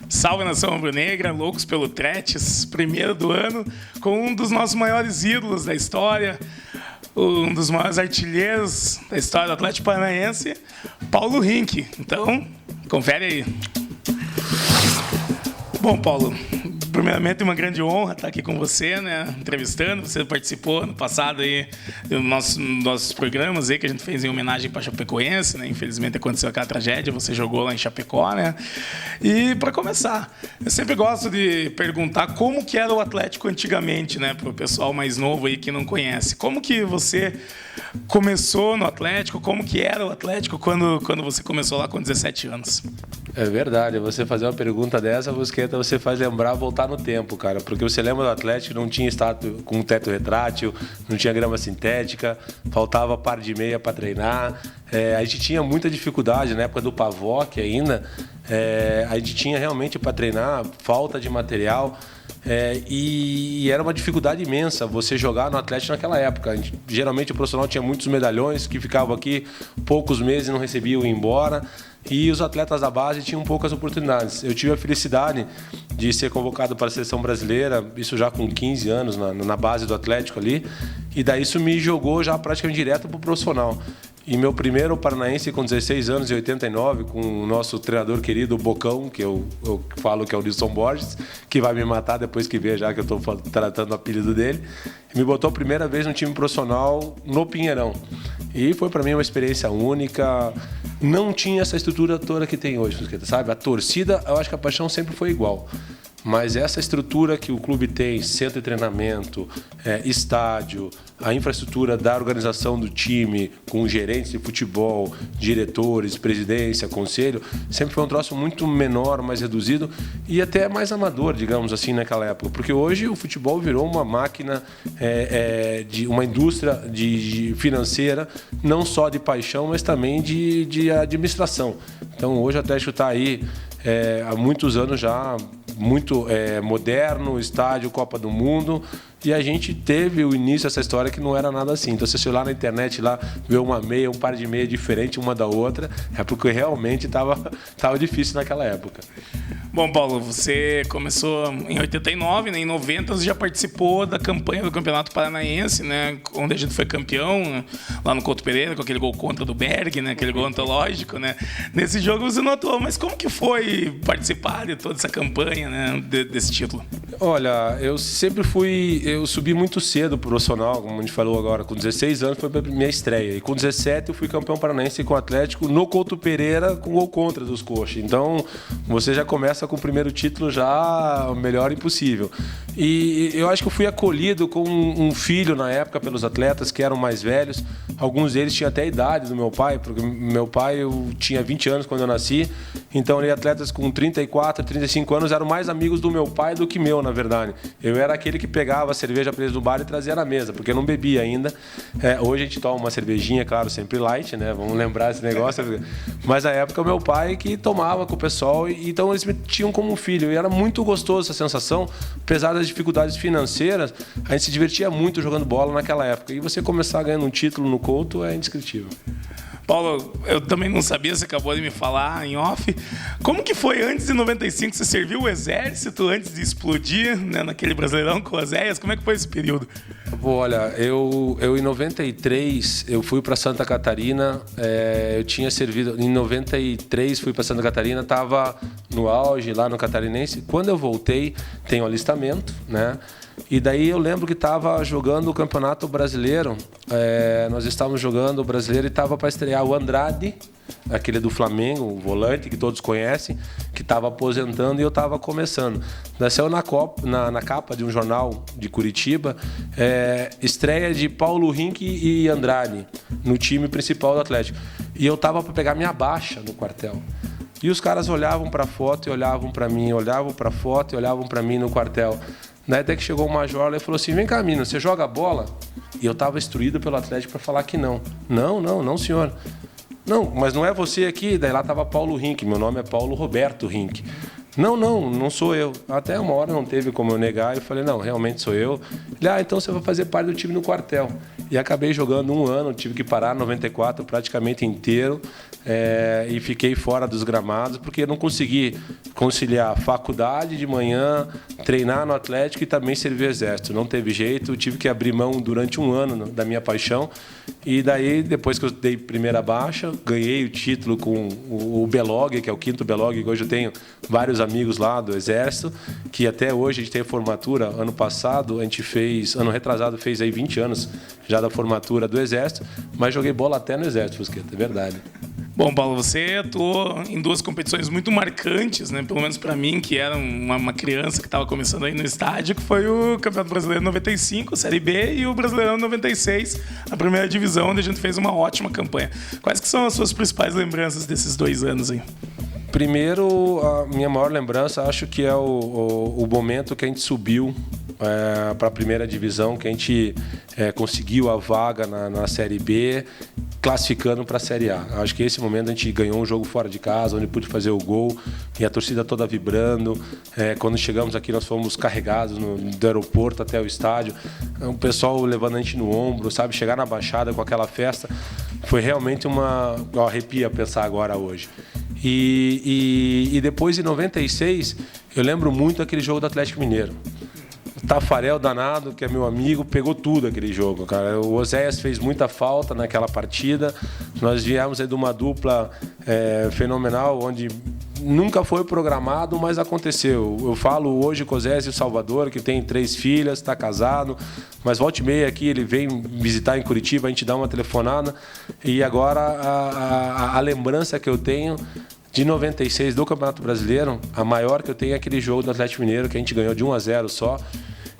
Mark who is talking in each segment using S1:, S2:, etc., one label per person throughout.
S1: Salve Nação Rubro-Negra, loucos pelo Tretes, primeiro do ano, com um dos nossos maiores ídolos da história, um dos maiores artilheiros da história do Atlético Paranaense, Paulo Rink. Então, confere aí. Bom, Paulo, primeiramente uma grande honra estar aqui com você, né, entrevistando. Você participou ano passado aí dos nossos programas aí que a gente fez em homenagem para Chapecoense, né? Infelizmente aconteceu aquela tragédia, você jogou lá em Chapecó, né? E para começar, eu sempre gosto de perguntar como que era o Atlético antigamente, né, para o pessoal mais novo aí que não conhece. Como que você começou no Atlético? Como que era o Atlético quando você começou lá com 17 anos?
S2: É verdade, você fazer uma pergunta dessa, Busqueta, você faz lembrar voltar no tempo, cara, porque você lembra do Atlético, não tinha estádio com teto retrátil, não tinha grama sintética, faltava par de meia para treinar, a gente tinha muita dificuldade na época do Pavoc ainda, a gente tinha realmente para treinar falta de material. E era uma dificuldade imensa você jogar no Atlético naquela época. Geralmente o profissional tinha muitos medalhões que ficavam aqui poucos meses e não recebiam ir embora. E os atletas da base tinham poucas oportunidades. Eu tive a felicidade de ser convocado para a seleção brasileira, isso já com 15 anos, na base do Atlético ali. E daí isso me jogou já praticamente direto para o profissional. E meu primeiro Paranaense com 16 anos, em 89, com o nosso treinador querido, o Bocão, que eu falo que é o Nilson Borges, que vai me matar depois que ver já que eu estou tratando o apelido dele, me botou a primeira vez no time profissional no Pinheirão. E foi para mim uma experiência única. Não tinha essa estrutura toda que tem hoje, sabe? A torcida, eu acho que a paixão sempre foi igual. Mas essa estrutura que o clube tem, centro de treinamento, estádio, a infraestrutura da organização do time, com gerentes de futebol, diretores, presidência, conselho, sempre foi um troço muito menor, mais reduzido e até mais amador, digamos assim, naquela época. Porque hoje o futebol virou uma máquina, de uma indústria financeira, não só de paixão, mas também de administração. Então hoje o Atlético está aí há muitos anos já, muito moderno, estádio, Copa do Mundo, e a gente teve o início dessa história que não era nada assim. Então, se você olhar na internet lá, ver uma meia, um par de meia diferente uma da outra, é porque realmente estava difícil naquela época.
S1: Bom, Paulo, você começou em 89, né? Em 90 você já participou da campanha do Campeonato Paranaense, né? Onde a gente foi campeão, lá no Couto Pereira, com aquele gol contra do Berg, né? Aquele gol antológico, né? Nesse jogo você não atuou, mas como que foi participar de toda essa campanha, né? Desse título?
S2: Olha, eu sempre eu subi muito cedo pro profissional, como a gente falou agora, com 16 anos foi a minha estreia. E com 17 eu fui campeão paranaense com o Atlético no Couto Pereira com gol contra dos Coxas. Então, você já começa com o primeiro título já o melhor impossível. E eu acho que eu fui acolhido com um filho na época pelos atletas que eram mais velhos. Alguns deles tinham até a idade do meu pai, porque meu pai eu tinha 20 anos quando eu nasci. Então, atletas com 34, 35 anos eram mais amigos do meu pai do que meu, na verdade. Eu era aquele que pegava a cerveja presa no bar e trazia na mesa, porque eu não bebia ainda. Hoje a gente toma uma cervejinha, claro, sempre light, né? Vamos lembrar esse negócio. Mas na época o meu pai que tomava com o pessoal, então eles me tinham como um filho. E era muito gostoso essa sensação, apesar das dificuldades financeiras, a gente se divertia muito jogando bola naquela época. E você começar ganhando um título no Couto é indescritível.
S1: Paulo, eu também não sabia, você acabou de me falar em off. Como que foi antes de 95? Você serviu o Exército antes de explodir, né, naquele Brasileirão com as Eias? Como é que foi esse período?
S2: Olha, eu em 93 eu fui para Santa Catarina, eu tinha servido, em 93 fui para Santa Catarina, estava no auge lá no Catarinense. Quando eu voltei, tem o alistamento, né? E daí eu lembro que estava jogando o Campeonato Brasileiro, nós estávamos jogando o Brasileiro e estava para estrear o Andrade, aquele do Flamengo, o volante que todos conhecem, que estava aposentando e eu estava começando. Nasceu na capa de um jornal de Curitiba, estreia de Paulo Rink e Andrade no time principal do Atlético. E eu estava para pegar minha baixa no quartel. E os caras olhavam para a foto e olhavam para mim, olhavam para a foto e olhavam para mim no quartel. Daí até que chegou o major lá e falou assim: vem cá, menino, você joga bola? E eu estava instruído pelo Atlético para falar que não. Não, senhor. Não, mas não é você aqui. Daí lá estava Paulo Rink, meu nome é Paulo Roberto Rink. Não sou eu. Até uma hora não teve como eu negar. Eu falei, não, realmente sou eu. Ele, então você vai fazer parte do time no quartel. E acabei jogando 1 ano, tive que parar 94 praticamente inteiro. E fiquei fora dos gramados, porque não consegui conciliar faculdade de manhã, treinar no Atlético e também servir o Exército. Não teve jeito, tive que abrir mão durante 1 ano da minha paixão. E daí, depois que eu dei primeira baixa, ganhei o título com o Belog, que é o 5º Belog, que hoje eu tenho vários amigos lá do Exército, que até hoje a gente tem a formatura. Ano passado, a gente fez, ano retrasado, fez aí 20 anos já da formatura do Exército, mas joguei bola até no Exército, Fusqueta, é verdade.
S1: Bom, Paulo, você atuou em 2 competições muito marcantes, né? Pelo menos para mim, que era uma criança que estava começando aí no estádio, que foi o Campeonato Brasileiro 95, Série B, e o Brasileirão 96, a primeira divisão, onde a gente fez uma ótima campanha. Quais que são as suas principais lembranças desses 2 anos aí?
S2: Primeiro, a minha maior lembrança, acho que é o momento que a gente subiu para a primeira divisão, que a gente conseguiu a vaga na Série B, classificando para a Série A. Acho que esse momento a gente ganhou um jogo fora de casa, onde pude fazer o gol, e a torcida toda vibrando. Quando chegamos aqui, nós fomos carregados do aeroporto até o estádio, o pessoal levando a gente no ombro, sabe? Chegar na Baixada com aquela festa, foi realmente arrepia pensar agora hoje. E depois, em 96, eu lembro muito aquele jogo do Atlético Mineiro. O Tafarel danado, que é meu amigo, pegou tudo aquele jogo, cara. O Oséias fez muita falta naquela partida. Nós viemos aí de uma dupla fenomenal, onde nunca foi programado, mas aconteceu. Eu falo hoje com o Oséias e o Salvador, que tem 3 filhas, está casado, mas volta e meia aqui, ele vem visitar em Curitiba, a gente dá uma telefonada. E agora a lembrança que eu tenho de 96 do Campeonato Brasileiro, a maior que eu tenho é aquele jogo do Atlético Mineiro, que a gente ganhou de 1-0 só.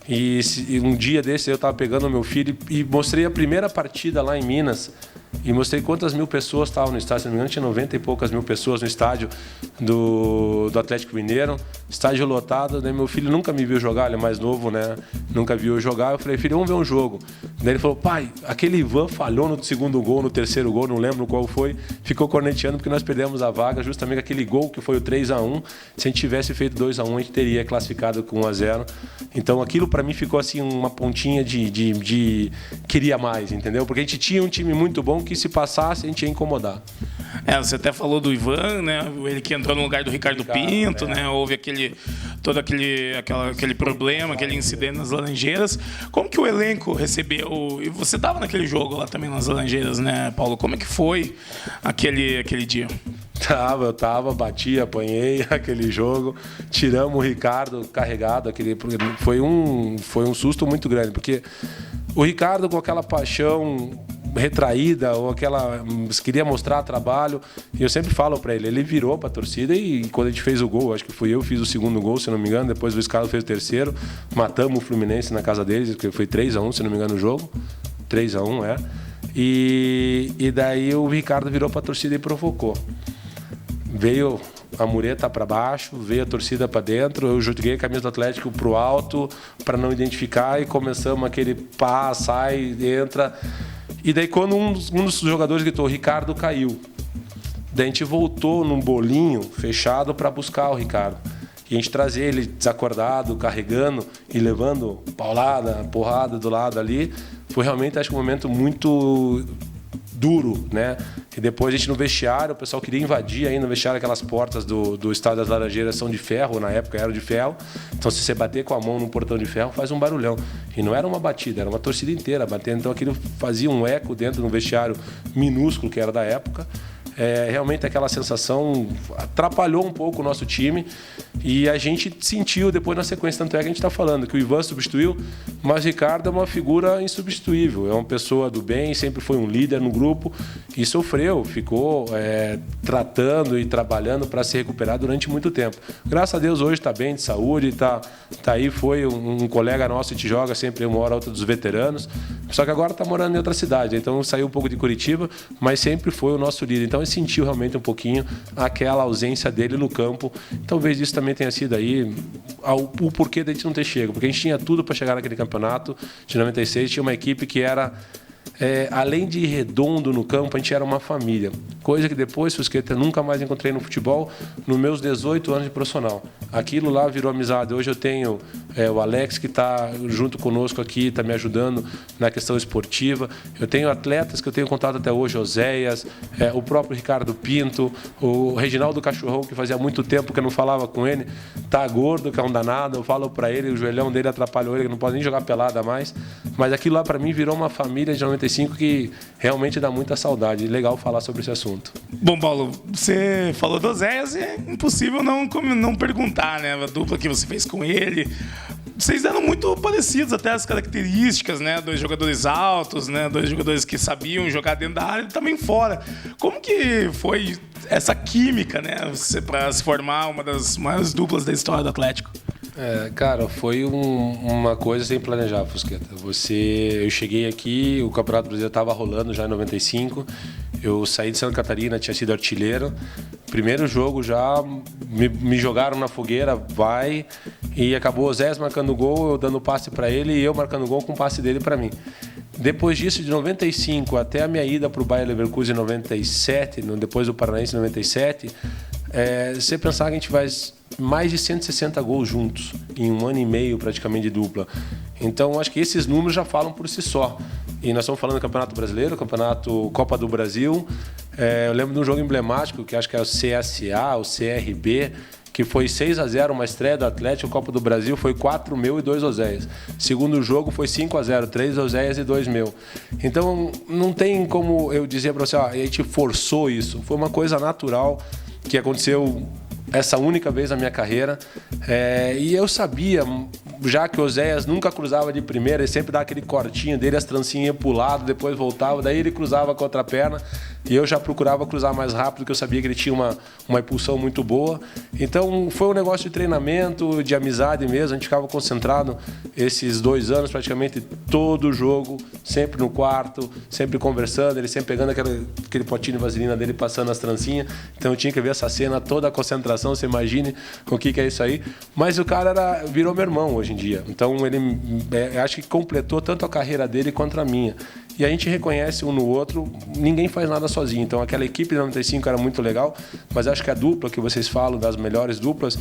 S2: E um dia desse eu estava pegando o meu filho e mostrei a primeira partida lá em Minas. E mostrei quantas mil pessoas estavam no estádio. Se não me engano, tinha 90 e poucas mil pessoas no estádio do Atlético Mineiro. Estádio lotado. Daí meu filho nunca me viu jogar, ele é mais novo, né? Nunca viu eu jogar. Eu falei, filho, vamos ver um jogo. Daí ele falou, pai, aquele Ivan falhou no 2º gol, no 3º gol, não lembro qual foi. Ficou corneteando porque nós perdemos a vaga, justamente aquele gol que foi o 3-1. Se a gente tivesse feito 2-1, a gente teria classificado com 1-0. Então aquilo para mim ficou assim uma pontinha de queria mais, entendeu? Porque a gente tinha um time muito bom que se passasse a gente ia incomodar.
S1: Você até falou do Ivan, né? Ele que entrou no lugar do Ricardo Pinto, né? Houve todo aquele problema, aquele incidente nas Laranjeiras. Como que o elenco recebeu? E você estava naquele jogo lá também nas Laranjeiras, né, Paulo? Como é que foi aquele dia?
S2: Eu tava, bati, apanhei aquele jogo, tiramos o Ricardo carregado, foi um susto muito grande, porque o Ricardo com aquela paixão retraída, ou queria mostrar trabalho, e eu sempre falo para ele virou para a torcida, e quando a gente fez o gol, acho que fui eu fiz o 2º gol, se não me engano, depois o Luiz Carlos fez o 3º, matamos o Fluminense na casa deles, que foi 3-1, se não me engano, o jogo, 3-1, e daí o Ricardo virou para a torcida e provocou. Veio a mureta para baixo, veio a torcida para dentro, eu joguei a camisa do Atlético para o alto, para não identificar, e começamos aquele pá, sai, entra. E daí quando um dos jogadores gritou, Ricardo caiu. Daí a gente voltou num bolinho fechado para buscar o Ricardo. E a gente trazia ele desacordado, carregando e levando paulada, porrada do lado ali. Foi realmente, acho que um momento muito duro, né? E depois a gente no vestiário, o pessoal queria invadir aí no vestiário, aquelas portas do estádio das Laranjeiras são de ferro, na época eram de ferro. Então se você bater com a mão num portão de ferro, faz um barulhão. E não era uma batida, era uma torcida inteira batendo. Então aquilo fazia um eco dentro de um vestiário minúsculo que era da época. Realmente aquela sensação atrapalhou um pouco o nosso time e a gente sentiu depois na sequência, tanto é que a gente está falando que o Ivan substituiu, mas o Ricardo é uma figura insubstituível, é uma pessoa do bem, sempre foi um líder no grupo e sofreu, ficou tratando e trabalhando para se recuperar durante muito tempo. Graças a Deus hoje está bem de saúde, tá aí, foi um colega nosso que joga sempre uma hora ou outra dos veteranos, só que agora está morando em outra cidade, então saiu um pouco de Curitiba, mas sempre foi o nosso líder. Então sentiu realmente um pouquinho aquela ausência dele no campo. Talvez isso também tenha sido aí o porquê da gente não ter chegado, porque a gente tinha tudo para chegar naquele campeonato de 96, tinha uma equipe que era além de redondo no campo, a gente era uma família. Coisa que depois, Fusqueta, eu nunca mais encontrei no futebol, nos meus 18 anos de profissional. Aquilo lá virou amizade. Hoje eu tenho o Alex, que está junto conosco aqui, está me ajudando na questão esportiva. Eu tenho atletas que eu tenho contato até hoje, Oséias, o próprio Ricardo Pinto, o Reginaldo Cachorrão, que fazia muito tempo que eu não falava com ele, tá gordo, que é um danado, eu falo para ele, o joelhão dele atrapalhou ele, que não pode nem jogar pelada mais. Mas aquilo lá para mim virou uma família de 95 que realmente dá muita saudade. Legal falar sobre esse assunto.
S1: Bom, Paulo, você falou do Oséias e é impossível não perguntar, né? A dupla que você fez com ele. Vocês eram muito parecidos até as características, né? Dois jogadores altos, né? Dois jogadores que sabiam jogar dentro da área e também fora. Como que foi essa química, né? Para se formar uma das maiores duplas da história do Atlético?
S2: Cara, foi uma coisa sem planejar, Fusqueta. Eu cheguei aqui, o Campeonato Brasileiro estava rolando já em 95. Eu saí de Santa Catarina, tinha sido artilheiro. Primeiro jogo já me jogaram na fogueira, vai. E acabou o Zés marcando gol, eu dando passe para ele e eu marcando gol com o passe dele para mim. Depois disso, de 95 até a minha ida para o Bayer Leverkusen em 97, depois do Paranaense em 97, você pensar que a gente faz mais de 160 gols juntos, em um ano e meio praticamente de dupla. Então, acho que esses números já falam por si só. E nós estamos falando do Campeonato Brasileiro, Campeonato Copa do Brasil. Eu lembro de um jogo emblemático, que acho que é o CSA, o CRB, que foi 6-0, uma estreia do Atlético, Copa do Brasil, foi 4 meu e 2 Oséias. Segundo jogo foi 5-0, 3 Oséias e 2 meu. Então, não tem como eu dizer para você, a gente forçou isso. Foi uma coisa natural que aconteceu essa única vez na minha carreira. E eu sabia, já que o Oséias nunca cruzava de primeira, ele sempre dava aquele cortinho dele, as trancinhas iam pro lado, depois voltava, daí ele cruzava com a outra perna, e eu já procurava cruzar mais rápido, porque eu sabia que ele tinha uma impulsão muito boa. Então foi um negócio de treinamento, de amizade mesmo, a gente ficava concentrado esses 2 anos, praticamente todo jogo, sempre no quarto, sempre conversando, ele sempre pegando aquele potinho de vaselina dele, passando as trancinhas. Então eu tinha que ver essa cena, toda a concentração, você imagine o que é isso aí. Mas o cara virou meu irmão hoje em dia. Então ele acho que completou tanto a carreira dele quanto a minha. E a gente reconhece um no outro, ninguém faz nada sozinho. Então aquela equipe de 95 era muito legal, mas acho que a dupla que vocês falam, das melhores duplas,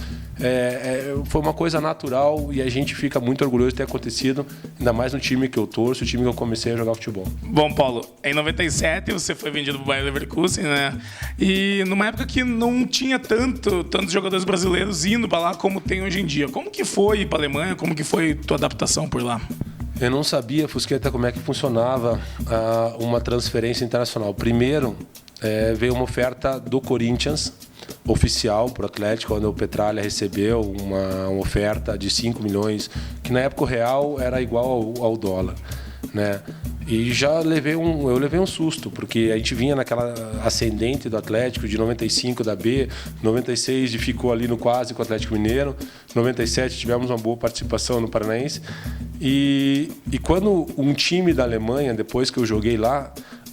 S2: foi uma coisa natural e a gente fica muito orgulhoso de ter acontecido, ainda mais no time que eu torço, o time que eu comecei a jogar futebol.
S1: Bom, Paulo, em 97 você foi vendido para o Bayer Leverkusen, né? E numa época que não tinha tantos jogadores brasileiros indo para lá como tem hoje em dia. Como que foi ir para a Alemanha? Como que foi tua adaptação por lá?
S2: Eu não sabia, Fusqueta, como é que funcionava uma transferência internacional. Primeiro, veio uma oferta do Corinthians, oficial para o Atlético, quando o Petralha recebeu uma oferta de 5 milhões, que na época o real era igual ao dólar, né? E eu levei um susto, porque a gente vinha naquela ascendente do Atlético, de 95 da B, 96 ficou ali no quase com o Atlético Mineiro, 97 tivemos uma boa participação no Paranaense. E quando um time da Alemanha, depois que eu joguei lá,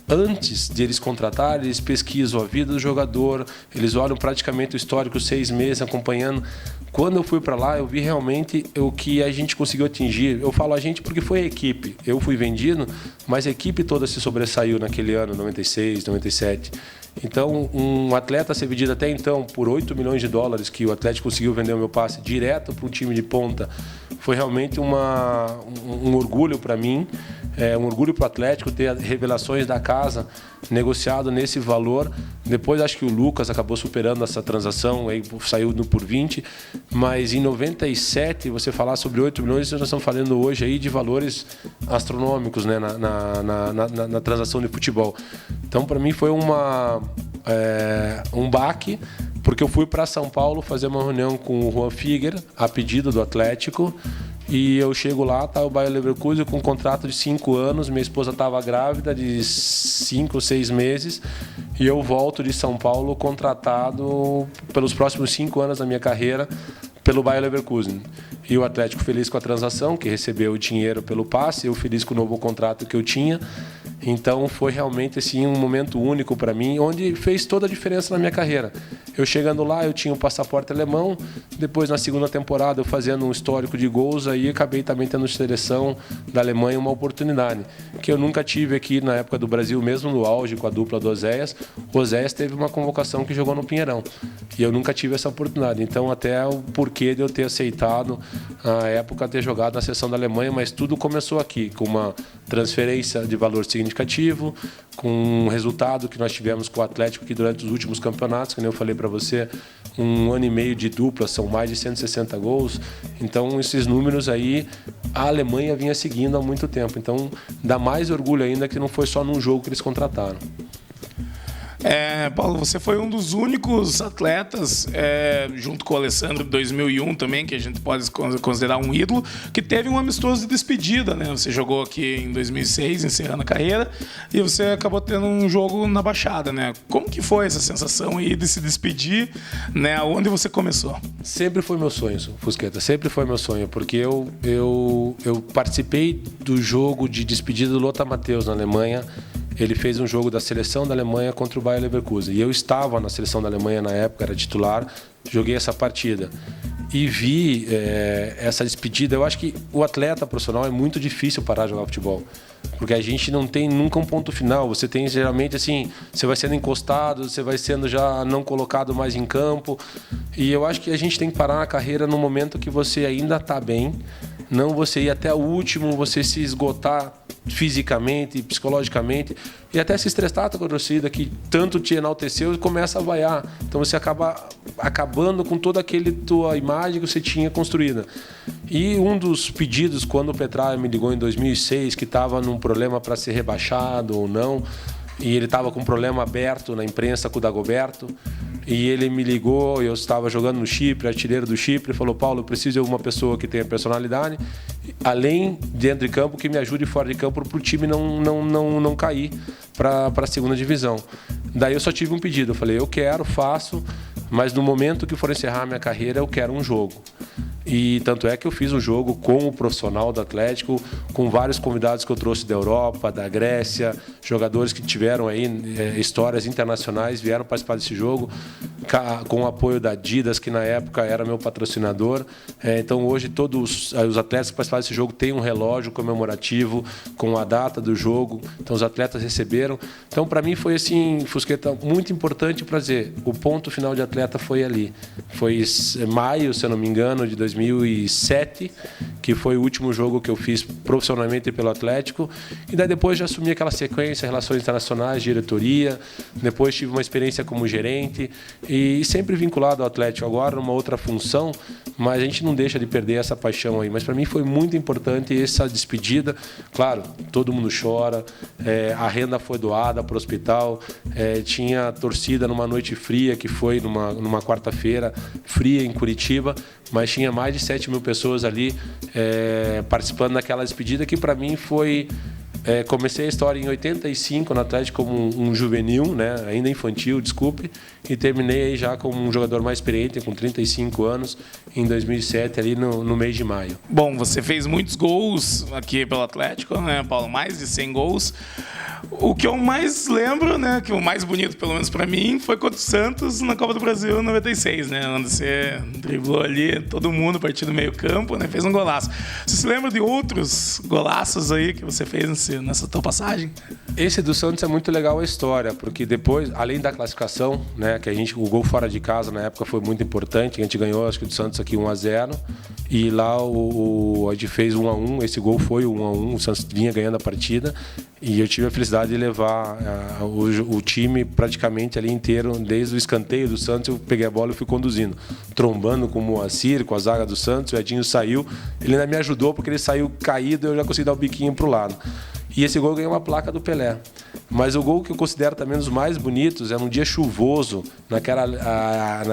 S2: antes de eles contratarem, eles pesquisam a vida do jogador, eles olham praticamente o histórico 6 meses acompanhando. Quando eu fui para lá, eu vi realmente o que a gente conseguiu atingir. Eu falo a gente porque foi a equipe. Eu fui vendido, mas a equipe toda se sobressaiu naquele ano, 96, 97. Então, um atleta ser vendido até então por 8 milhões de dólares, que o Atlético conseguiu vender o meu passe direto para um time de ponta, foi realmente um orgulho para mim, um orgulho para o Atlético ter revelações da casa negociado nesse valor. Depois acho que o Lucas acabou superando essa transação, aí saiu por 20, mas em 97, você falar sobre 8 milhões, nós estamos falando hoje aí de valores astronômicos, né, na transação de futebol. Então, para mim foi um baque, porque eu fui para São Paulo fazer uma reunião com o Juan Figuer, a pedido do Atlético, e eu chego lá, tá o Bayer Leverkusen com um contrato de 5 anos, minha esposa estava grávida de 5 ou 6 meses, e eu volto de São Paulo contratado pelos próximos 5 anos da minha carreira pelo Bayer Leverkusen. E o Atlético feliz com a transação, que recebeu o dinheiro pelo passe, eu feliz com o novo contrato que eu tinha. Então foi realmente assim, um momento único para mim, onde fez toda a diferença na minha carreira. Eu chegando lá, eu tinha um passaporte alemão, depois na segunda temporada eu fazendo um histórico de gols, aí acabei também tendo seleção da Alemanha uma oportunidade, que eu nunca tive aqui na época do Brasil, mesmo no auge com a dupla do Oséias. O Oséias teve uma convocação que jogou no Pinheirão, e eu nunca tive essa oportunidade. Então até o porquê de eu ter aceitado a época ter jogado na seleção da Alemanha, mas tudo começou aqui, com uma transferência de valor significativo, com um resultado que nós tivemos com o Atlético aqui durante os últimos campeonatos, que nem eu falei para você, 1 ano e meio de dupla, são mais de 160 gols. Então esses números aí a Alemanha vinha seguindo há muito tempo. Então dá mais orgulho ainda que não foi só num jogo que eles contrataram.
S1: Paulo, você foi um dos únicos atletas, junto com o Alessandro, de 2001 também, que a gente pode considerar um ídolo, que teve um amistoso de despedida, né? Você jogou aqui em 2006, encerrando a carreira, e você acabou tendo um jogo na Baixada, né? Como que foi essa sensação aí de se despedir, né? Onde você começou?
S2: Sempre foi meu sonho, Fusqueta, sempre foi meu sonho, porque eu participei do jogo de despedida do Lothar Matthäus na Alemanha. Ele fez um jogo da seleção da Alemanha contra o Bayer Leverkusen. E eu estava na seleção da Alemanha na época, era titular, joguei essa partida. E vi essa despedida. Eu acho que o atleta profissional é muito difícil parar de jogar futebol. Porque a gente não tem nunca um ponto final. Você tem geralmente assim, você vai sendo encostado, você vai sendo já não colocado mais em campo. E eu acho que a gente tem que parar na carreira no momento que você ainda está bem. Não você ir até o último, você se esgotar fisicamente, psicologicamente e até se estressar com a torcida que tanto te enalteceu e começa a vaiar. Então você acaba acabando com toda aquela tua imagem que você tinha construída. E um dos pedidos, quando o Petralha me ligou em 2006, que estava num problema para ser rebaixado ou não, e ele estava com um problema aberto na imprensa com o Dagoberto, e ele me ligou, eu estava jogando no Chipre, artilheiro do Chipre, falou: Paulo, eu preciso de alguma pessoa que tenha personalidade, além dentro de campo, que me ajude fora de campo para o time não cair para a segunda divisão. Daí eu só tive um pedido, eu falei: eu quero, faço, mas no momento que for encerrar a minha carreira, eu quero um jogo. E tanto é que eu fiz um jogo com o profissional do Atlético, com vários convidados que eu trouxe da Europa, da Grécia, jogadores que tiveram aí histórias internacionais, vieram participar desse jogo, com o apoio da Adidas, que na época era meu patrocinador. Então hoje todos os atletas que participaram desse jogo têm um relógio comemorativo com a data do jogo, então os atletas receberam. Então para mim foi assim, Fusqueta, muito importante para dizer, o ponto final de atleta foi ali. Foi maio, se eu não me engano, de 2007, que foi o último jogo que eu fiz profissionalmente pelo Atlético. E daí depois já assumi aquela sequência, relações internacionais, diretoria. Depois tive uma experiência como gerente e sempre vinculado ao Atlético. Agora numa outra função, mas a gente não deixa de perder essa paixão aí. Mas para mim foi muito importante essa despedida. Claro, todo mundo chora. A renda foi doada para o hospital. Tinha torcida numa noite fria, que foi numa quarta-feira fria em Curitiba, mas tinha mais de 7 mil pessoas ali participando daquela despedida, que para mim foi... comecei a história em 85 no Atlético como um juvenil, né? Ainda infantil, desculpe, e terminei aí já como um jogador mais experiente, com 35 anos, em 2007, ali no mês de maio.
S1: Bom, você fez muitos gols aqui pelo Atlético, né, Paulo? Mais de 100 gols. O que eu mais lembro, né, que o mais bonito, pelo menos para mim, foi contra o Santos na Copa do Brasil em 96, né, onde você driblou ali todo mundo a partir do meio-campo, né, fez um golaço. Você se lembra de outros golaços aí que você fez nessa tua passagem?
S2: Esse do Santos é muito legal a história, porque depois, além da classificação, né, que o gol fora de casa na época foi muito importante, a gente ganhou, acho que do Santos aqui 1-0, e lá a gente fez 1-1, esse gol foi 1-1, o Santos vinha ganhando a partida, e eu tive a felicidade de levar o time praticamente ali inteiro, desde o escanteio do Santos, eu peguei a bola e fui conduzindo, trombando com o Moacir, com a zaga do Santos, o Edinho saiu, ele ainda me ajudou porque ele saiu caído e eu já consegui dar o biquinho pro lado. E esse gol ganhou uma placa do Pelé. Mas o gol que eu considero também um dos mais bonitos é num dia chuvoso,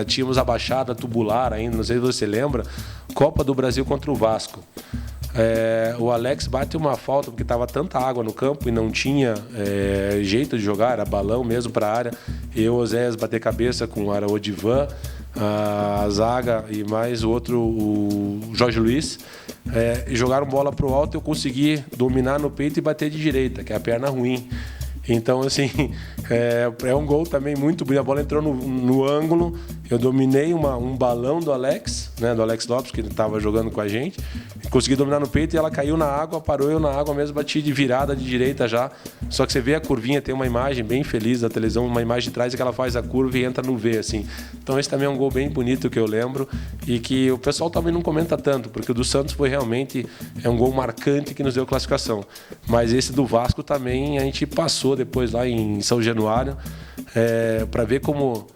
S2: tínhamos a Baixada tubular ainda, não sei se você lembra, Copa do Brasil contra o Vasco. O Alex bate uma falta porque estava tanta água no campo e não tinha jeito de jogar, era balão mesmo para a área. Eu, Oséias, bater cabeça com o Araodivan. a zaga e mais o outro, o Jorge Luiz, jogaram bola pro alto, eu consegui dominar no peito e bater de direita, que é a perna ruim. Então, assim, é um gol também muito bonito. A bola entrou no ângulo, eu dominei um balão do Alex, né, do Alex Lopes, que ele estava jogando com a gente. Consegui dominar no peito e ela caiu na água, parou eu na água mesmo, bati de virada de direita já. Só que você vê a curvinha, tem uma imagem bem feliz da televisão, uma imagem de trás que ela faz a curva e entra no V, assim. Então esse também é um gol bem bonito que eu lembro e que o pessoal também não comenta tanto, porque o do Santos foi realmente um gol marcante que nos deu classificação. Mas esse do Vasco também a gente passou depois lá em São Januário, para ver como...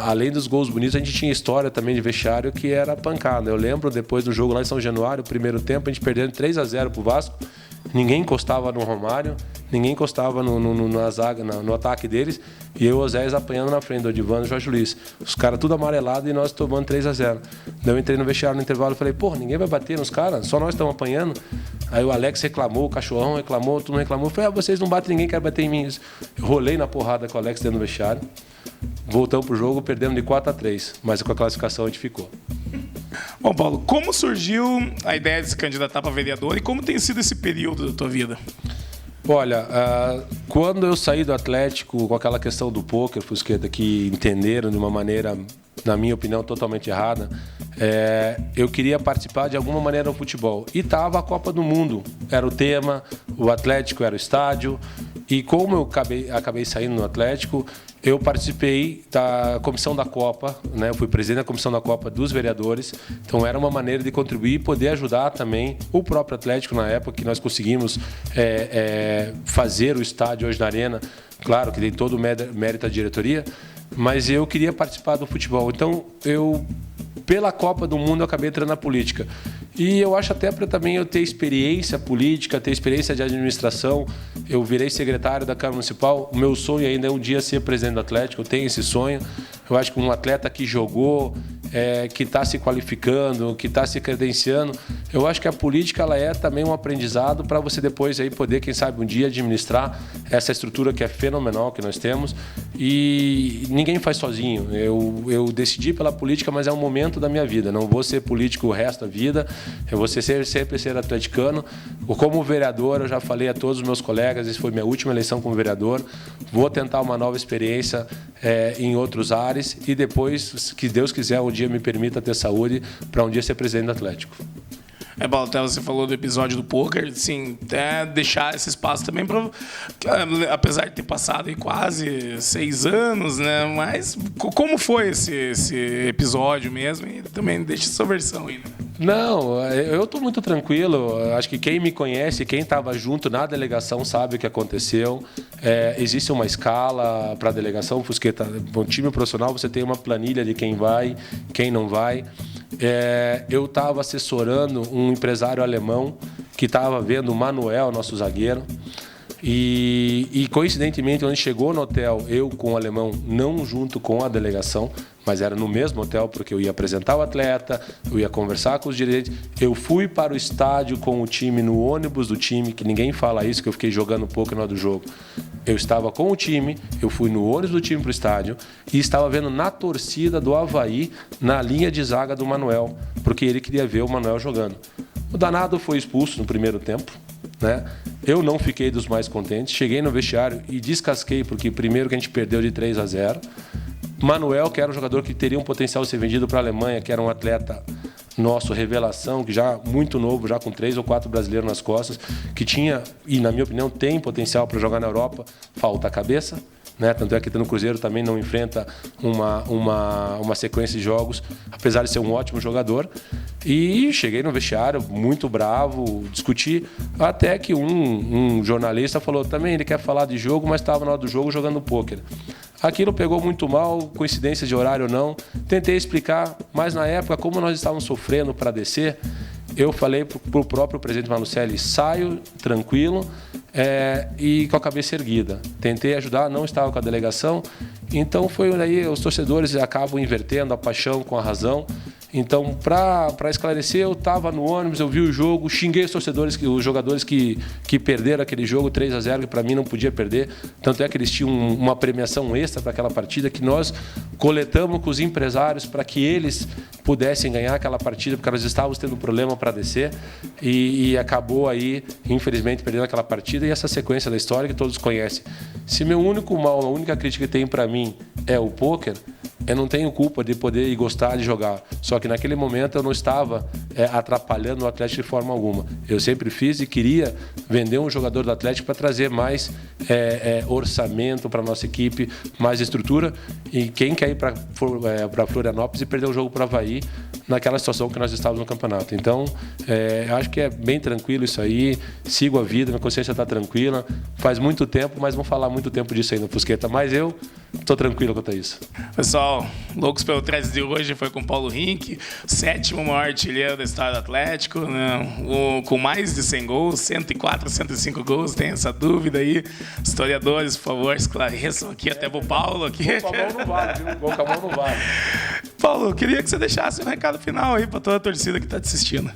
S2: além dos gols bonitos, a gente tinha história também de vestiário que era pancada. Eu lembro depois do jogo lá em São Januário, primeiro tempo, a gente perdendo 3-0 pro Vasco. Ninguém encostava no Romário, ninguém encostava na zaga, no ataque deles. E eu e o Oséias apanhando na frente do Odivano e do Jorge Luiz. Os caras tudo amarelado e nós tomando 3-0. Daí eu entrei no vestiário no intervalo e falei, porra, ninguém vai bater nos caras, só nós estamos apanhando. Aí o Alex reclamou, o Cachorrão reclamou, todo mundo reclamou. Eu falei, vocês não batem, ninguém quer bater em mim. Eu rolei na porrada com o Alex dentro do vestiário. Voltamos pro jogo, perdemos de 4-3, mas com a classificação a gente ficou.
S1: Bom, Paulo, como surgiu a ideia de se candidatar para vereador e como tem sido esse período da tua vida?
S2: Olha, quando eu saí do Atlético com aquela questão do pôquer, Fusqueta, que entenderam de uma maneira, na minha opinião, totalmente errada, eu queria participar de alguma maneira no futebol. E estava a Copa do Mundo, era o tema, o Atlético era o estádio. E como eu acabei saindo no Atlético, eu participei da comissão da Copa, né? Eu fui presidente da comissão da Copa dos vereadores, então era uma maneira de contribuir e poder ajudar também o próprio Atlético na época que nós conseguimos fazer o estádio hoje na Arena. Claro que tem todo o mérito da diretoria, mas eu queria participar do futebol. Então, pela Copa do Mundo, eu acabei entrando na política. E eu acho até para também eu ter experiência política, ter experiência de administração. Eu virei secretário da Câmara Municipal. O meu sonho ainda é um dia ser presidente do Atlético. Eu tenho esse sonho. Eu acho que um atleta que jogou, que está se qualificando, que está se credenciando, eu acho que a política ela é também um aprendizado para você depois aí poder, quem sabe, um dia administrar essa estrutura que é fenomenal que nós temos. E ninguém faz sozinho. Eu decidi pela política, mas é um momento da minha vida. Não vou ser político o resto da vida. Eu vou sempre ser atleticano. Como vereador, eu já falei a todos os meus colegas, essa foi minha última eleição como vereador. Vou tentar uma nova experiência em outros ares e depois, que Deus quiser, um dia me permita ter saúde para um dia ser presidente do Atlético.
S1: Paulo, até você falou do episódio do pôquer, sim, até deixar esse espaço também para, apesar de ter passado aí quase 6 anos, né? Mas como foi esse episódio mesmo? E também deixa sua versão aí, né?
S2: Não, eu estou muito tranquilo. Acho que quem me conhece, quem estava junto na delegação sabe o que aconteceu. Existe uma escala para a delegação, Fusqueta. Um time profissional, você tem uma planilha de quem vai, quem não vai. Eu estava assessorando um empresário alemão que estava vendo o Manuel, nosso zagueiro. E coincidentemente, quando a gente chegou no hotel, eu com o alemão, não junto com a delegação, mas era no mesmo hotel, porque eu ia apresentar o atleta, eu ia conversar com os dirigentes. Eu fui para o estádio com o time, no ônibus do time, que ninguém fala isso, que eu fiquei jogando um pouco na hora do jogo. Eu estava com o time, eu fui no ônibus do time para o estádio e estava vendo na torcida do Avaí, na linha de zaga do Manuel, porque ele queria ver o Manuel jogando. O danado foi expulso no primeiro tempo, né? Eu não fiquei dos mais contentes. Cheguei no vestiário e descasquei, porque primeiro que a gente perdeu de 3-0. Manuel, que era um jogador que teria um potencial de ser vendido para a Alemanha, que era um atleta nosso, revelação, que já muito novo, já com 3 ou 4 brasileiros nas costas, que tinha, e na minha opinião tem potencial para jogar na Europa, falta a cabeça, né? Tanto é que no Cruzeiro também não enfrenta uma sequência de jogos, apesar de ser um ótimo jogador. E cheguei no vestiário muito bravo, discuti, até que um jornalista falou também, ele quer falar de jogo, mas estava na hora do jogo jogando pôquer. Aquilo pegou muito mal, coincidência de horário ou não. Tentei explicar, mas na época, como nós estávamos sofrendo para descer, eu falei para o próprio presidente Malucelli, saio tranquilo e com a cabeça erguida. Tentei ajudar, não estava com a delegação. Então foi aí, os torcedores acabam invertendo a paixão com a razão. Então, para esclarecer, eu estava no ônibus, eu vi o jogo, xinguei os torcedores, os jogadores que perderam aquele jogo 3-0, que para mim não podia perder. Tanto é que eles tinham uma premiação extra para aquela partida, que nós coletamos com os empresários para que eles pudessem ganhar aquela partida, porque nós estávamos tendo problema para descer. E acabou aí, infelizmente, perdendo aquela partida e essa sequência da história que todos conhecem. Se meu único mal, a única crítica que tem para mim é o pôquer, eu não tenho culpa de poder e gostar de jogar. Só que naquele momento eu não estava atrapalhando o Atlético de forma alguma. Eu sempre fiz e queria vender um jogador do Atlético para trazer mais orçamento para a nossa equipe, mais estrutura. E quem quer ir para Florianópolis e perder um jogo para o Avaí naquela situação que nós estávamos no campeonato. Então, acho que é bem tranquilo isso aí. Sigo a vida, minha consciência está tranquila. Faz muito tempo, mas vamos falar muito tempo disso aí no Fusqueta. Mas eu estou tranquilo quanto a isso.
S1: Pessoal, Loucos pelo Threads de hoje foi com o Paulo Rink, 7º maior artilheiro da história do Atlético, né? Com mais de 100 gols, 104, 105 gols, tem essa dúvida aí. Historiadores, por favor, esclareçam aqui, até pro Paulo. Aqui.
S2: Gol com a mão não vale, viu? Gol com a mão não vale.
S1: Paulo, eu queria que você deixasse um recado final aí para toda a torcida que está te assistindo.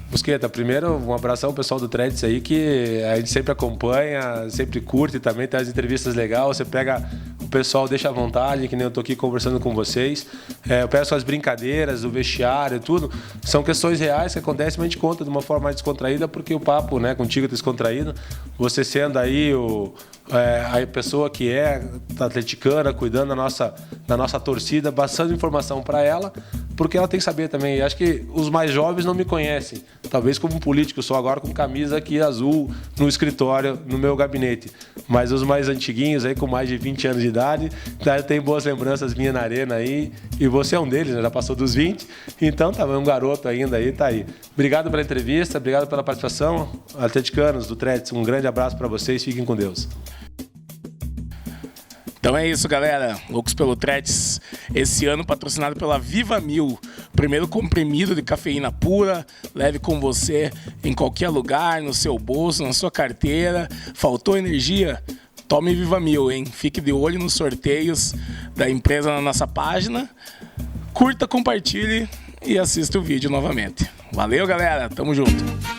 S2: Fusqueta, primeiro um abração ao pessoal do Threads aí, que a gente sempre acompanha, sempre curte também, tem as entrevistas legais, você pega o pessoal, deixa à vontade, que nem eu tô aqui conversando com vocês. Eu peço as brincadeiras, o vestiário, tudo, são questões reais que acontecem, mas a gente conta de uma forma mais descontraída, porque o papo, né, contigo é descontraído, você sendo aí a pessoa que atleticana, cuidando da nossa torcida, passando informação para ela, porque ela tem que saber também. Acho que os mais jovens não me conhecem, talvez como político, sou agora com camisa aqui azul no escritório, no meu gabinete, mas os mais antiguinhos aí com mais de 20 anos de idade, tem boas lembranças minhas na arena aí, e você é um deles, né? Já passou dos 20, então tá um garoto ainda aí, tá aí. Obrigado pela entrevista, obrigado pela participação. Atleticanos do Threads, um grande abraço para vocês, fiquem com Deus.
S1: Então é isso, galera. Loucos pelo Threads, esse ano patrocinado pela Viva Mil, primeiro comprimido de cafeína pura, leve com você em qualquer lugar, no seu bolso, na sua carteira. Faltou energia? Tome Viva Mil, hein? Fique de olho nos sorteios da empresa na nossa página. Curta, compartilhe e assista o vídeo novamente. Valeu, galera. Tamo junto.